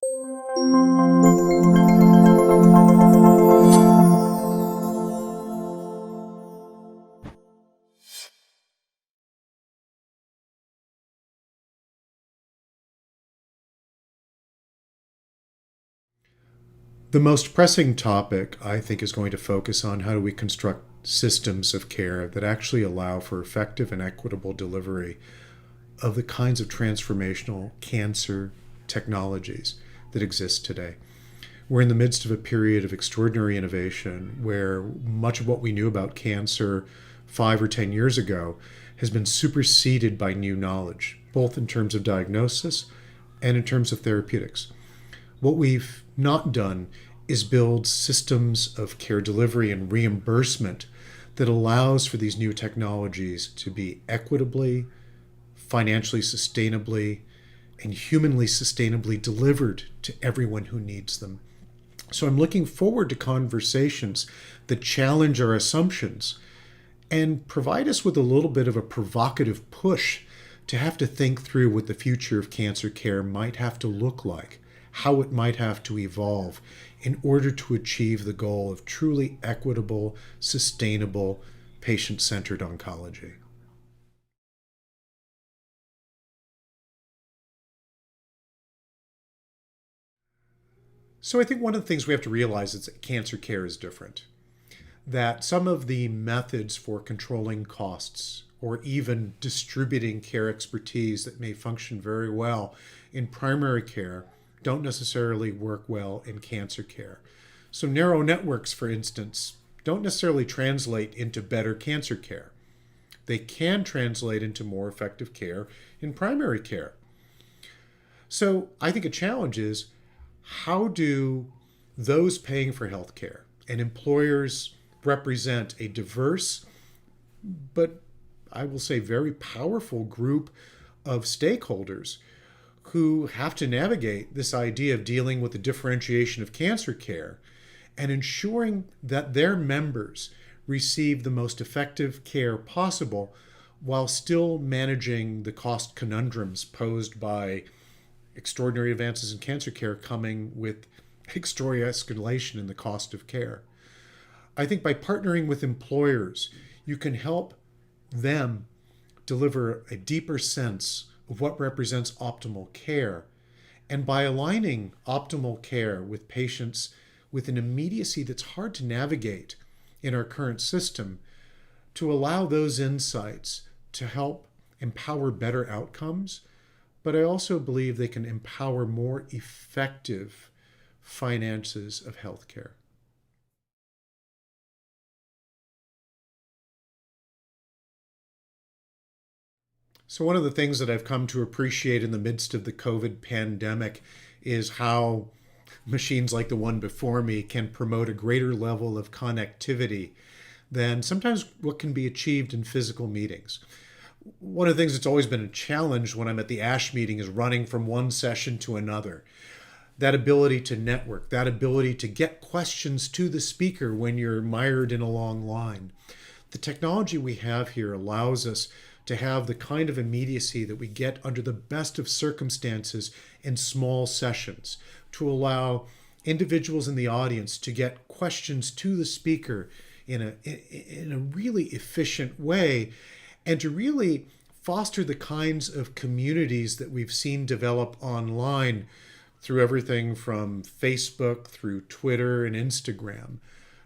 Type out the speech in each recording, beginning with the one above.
The most pressing topic, I think, is going to focus on how do we construct systems of care that actually allow for effective and equitable delivery of the kinds of transformational cancer technologies that exist today. We're in the midst of a period of extraordinary innovation where much of what we knew about cancer 5 or 10 years ago has been superseded by new knowledge, both in terms of diagnosis and in terms of therapeutics. What we've not done is build systems of care delivery and reimbursement that allows for these new technologies to be equitably, financially sustainably, and humanly sustainably delivered to everyone who needs them. So I'm looking forward to conversations that challenge our assumptions and provide us with a little bit of a provocative push to have to think through what the future of cancer care might have to look like, how it might have to evolve in order to achieve the goal of truly equitable, sustainable, patient-centered oncology. So I think one of the things we have to realize is that cancer care is different. That some of the methods for controlling costs or even distributing care expertise that may function very well in primary care don't necessarily work well in cancer care. So narrow networks, for instance, don't necessarily translate into better cancer care. They can translate into more effective care in primary care. So I think a challenge is how do those paying for healthcare and employers represent a diverse, but I will say very powerful group of stakeholders who have to navigate this idea of dealing with the differentiation of cancer care and ensuring that their members receive the most effective care possible while still managing the cost conundrums posed by extraordinary advances in cancer care coming with extraordinary escalation in the cost of care. I think by partnering with employers, you can help them deliver a deeper sense of what represents optimal care. And by aligning optimal care with patients with an immediacy that's hard to navigate in our current system, to allow those insights to help empower better outcomes, but I also believe they can empower more effective finances of healthcare. So one of the things that I've come to appreciate in the midst of the COVID pandemic is how machines like the one before me can promote a greater level of connectivity than sometimes what can be achieved in physical meetings. One of the things that's always been a challenge when I'm at the ASH meeting is running from one session to another. That ability to network, that ability to get questions to the speaker when you're mired in a long line. The technology we have here allows us to have the kind of immediacy that we get under the best of circumstances in small sessions, to allow individuals in the audience to get questions to the speaker in a really efficient way, and to really foster the kinds of communities that we've seen develop online through everything from Facebook through Twitter and Instagram.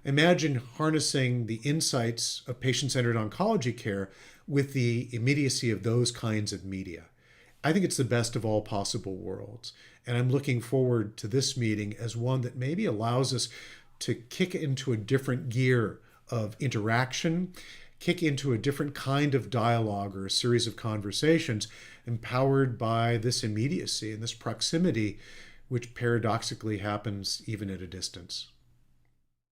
Imagine harnessing the insights of patient-centered oncology care with the immediacy of those kinds of media. I think it's the best of all possible worlds. And I'm looking forward to this meeting as one that maybe allows us to kick into a different gear of interaction, kick into a different kind of dialogue or a series of conversations empowered by this immediacy and this proximity, which paradoxically happens even at a distance.